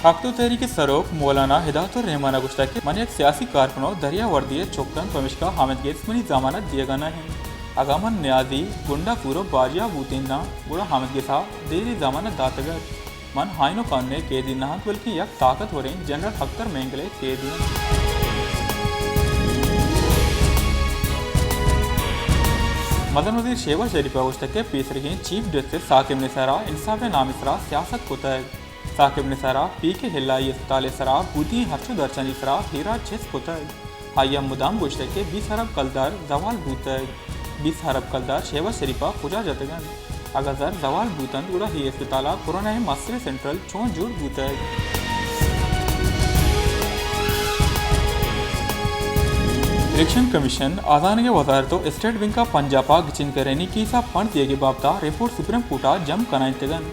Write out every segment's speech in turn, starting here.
हफ्तो तहरीक सरोक मौलाना हिदायतुर रहमान गुश्ता के मन एक सियासी कारकुनों दरिया वर्दी चौकन पमिश्का हामिद गेस्मनी जमानत दिए गना है अगामन न्याजी गुंडा पूरो बाजिया बूतिना बुरा हामिद गेसा देरी जमानत दातगर मन हाइनो कान ने कैदी नहा बल्कि यक ताकतवरें जनरल अख्तर मेंगले कैदी मदन वजीर शेवा शरीफा गुश्ता के पीसरी चीफ जस्टिस साकिब निसारा इंसाफ नामिसरा सियासत को तय साकिब निसारा पी के हिल्लाई अस्पताल सरा बूती हर्षो दर्शनी सरा हीरा चेस पुतग हाया मुदाम गुश्ते के 20 अरब कलदार जवाल बूतग 20 अरब कलदार शेवा शरीफा खुजा जतगन अगजर जवाल बूतन उड़ा ही अस्पताल कोरोना मसरे सेंट्रल चों जुड़ बूतग इलेक्शन कमीशन आजान के वजारत स्टेट बैंक का पंजाबा गिचिन करेनी की सा फंड दिए के बाबता रिपोर्ट सुप्रीम कोर्टा जम कराइन तगन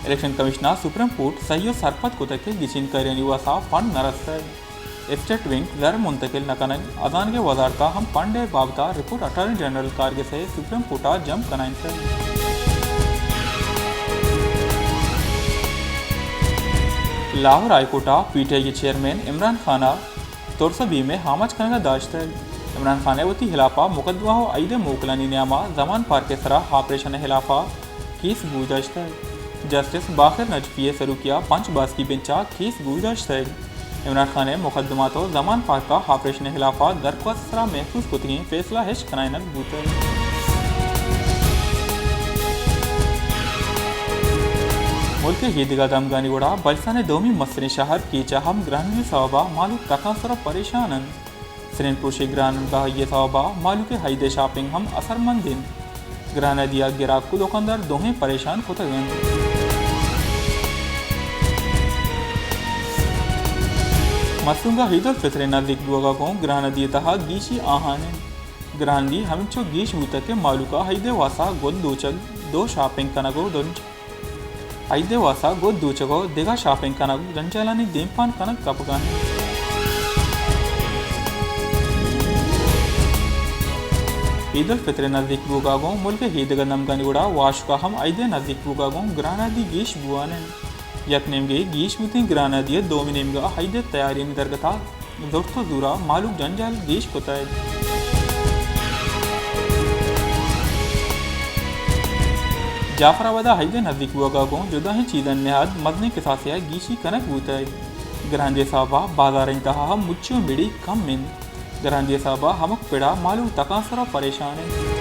इलेक्शन कमिश्नर सुप्रीम कोर्ट सही सरपत को तक गिचिन करेनी वासा फंड नरस्त स्टेट बैंक जर मुंतकिल नकन अदान के वजारता हम फंड बाबता रिपोर्ट अटॉर्नी जनरल कारगे से सुप्रीम कोर्टा जम कराइन लाहौर हाईकोर्टा पीटीआई के चेयरमैन इमरान खाना तोरसबी में हामज करने का दाश्त है इमरान खान वती हिलाफा मुकदमा हो ईद मोकलानी न्यामा जमान पार के सरा ऑपरेशन हिलाफा केस गुजश्त है जस्टिस बाखिर नजफिए सरू किया पंच बास की बेंचा केस गुजश्त है इमरान खान ने मुकदमा तो जमान पार का ऑपरेशन हिलाफा दरख्वास्त सरा महफूज कुतगी फैसला हिश कनाइनक बूते मुल्क हीदगा दमगानीगुड़ा बलसाने दोमी मसरे शहर की चाहम ग्रहणी सवाबा मालूक तका सरा परेशान सरेनपुर से ग्रान ये सवाबा मालू के हाईदे शॉपिंग हम असरमंद दिन ग्राना दिया गिराक को दुकानदार दोहें परेशान होते गए मसूंगा ईद उल फित्र नजदीक बुआ को ग्राना दिए तहा गीशी आहाने ग्रांदी हम चो गीश बूता के मालूका हाईदे वासा गोद दूचक दो शॉपिंग कनगो दोंच हाईदे वासा गोद दूचको देगा शॉपिंग कनगो जंचालानी देमपान कनक कपगाने ईद उल फित्र नजदीक बुगागों मुल्क हीदगा नमगानीगुड़ा वाशका हम आइदे नजदीक बुगागों ग्राना दी गीश बुआने यक नेमगे गीश बुती ग्राना दिए दो नेमगा हाइदे तैयारी दरगता दोस्तों दूरा मालूक जंजाल गीश कोताय जाफराबादा हाइदे नजदीक बुगागों जुदा ही चीदन नेहाद मदनी के साथ गीशी कनक बूताय ग्रांदे साहबा बाजार इंतहा हम मुच्चो मिड़ी कम मिन ग्रांदे साहबा हमक पिड़ा मालूम तकासरा परेशान है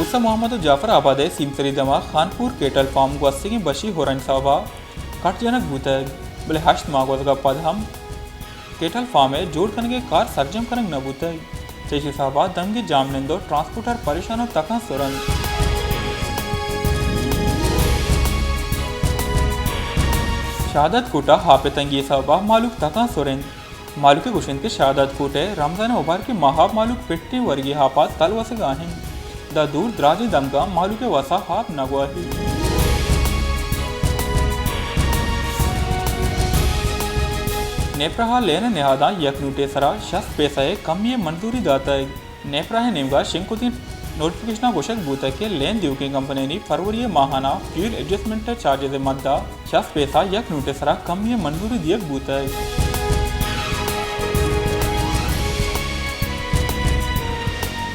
उसा मोहम्मद जाफर आबादे सिमसरी दमा खानपुर केटल फार्म गुस्से की बशी होरन साहबा कटजनक बूतग बोले हश्त मागोज का पद हम केटल फार्म है जोड़ करने के कार सरजम करंग न बूतग चेशी साहबा दंगे जामनेंदो ट्रांसपोर्टर परेशान तका सुरन शहादत कोटा हापे तंगी साहबा मालूक तका सोरेन मालूक गुशन के शहादत कोटे रमजान उबार के महाब मालूक पिट्टी वर्गी हापा तल वसे गाहिन द दूर द्राजी दमगा मालूक वसा हाप नगवाही नेप्रहा लेन नेहादा यक नूटे सरा शस पैसाए कम ये मंजूरी दाता है नेप्रहा नेमगा शिंकुतीन नोटिफिकेशन घोषक बूता के लेन दीव की कंपनी ने फरवरी माहाना फ्यूल एडजस्टमेंट चार्जेस मद्दा शस पैसा यक नोटे सरा कम ये मंजूरी दियक बूता है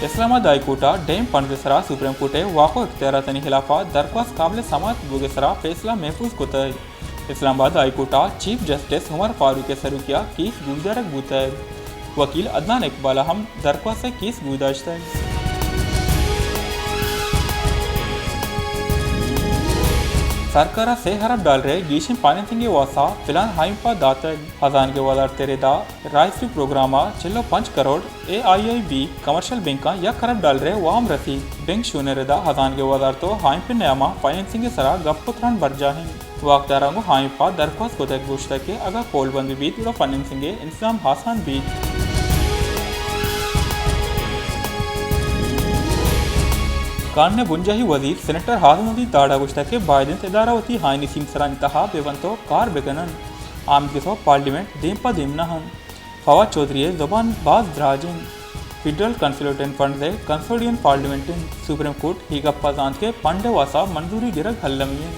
इस्लामाबाद हाईकोर्टा डैम पंड सरा सुप्रीम कोर्टे वाको इख्तियार तनी खिलाफा दरख्वास्त काबिल समात बोगे सरा फैसला महफूज कोता है इस्लामाबाद हाईकोर्टा चीफ जस्टिस उमर फारूक सरूकिया केस गुजरक बूता है वकील अदनान इकबाल हम दरख्वास्त से केस गुजाश्त है सरकारा से हरब डाल रहे गीशिन पानी थिंगे वासा फिलहाल हाइपा दाता हजान के वादार तेरे दा राइस प्रोग्रामा चिल्लो 5 करोड़ AIIB कमर्शियल बैंक का या खरब डाल रहे वाम रसी बैंक शून्य रेदा हजान के वादार तो हाइपे नयामा फाइनेंसिंग के सरा गप्पुत्रान बर जाहिन वाकदारा को हाइपा दरख्वास्त को तक गोश्ता के अगर कोलबंद बीत उड़ा फाइनेंसिंग इंतजाम हासान बीत कान ने बुंजाही वजीर सेनेटर हाजमदी ताड़ा गुश्ता के बायदन इदारावती हाइनी सिंह सरा इंतहा बेवंतो कार बेगनन आम के सौ पार्लियामेंट देमपा देमना हन फवाद चौधरी जबान बाज द्राजन ಫೆಡರಲ್ ಕನ್ಸಲ್ಟೆಂಟ್ ಫಂಡ್ ಕಂಸೋಡಿಯನ್ ಪಾರ್ಲಿಮೆಂಟ್ ಸುಪ್ರೀಂ ಕೋರ್ಟ್ ಹೀಗಪ್ಪ ಜಾಂಚ್ के पांडे वासा मंजूरी गिरग हल्लमिये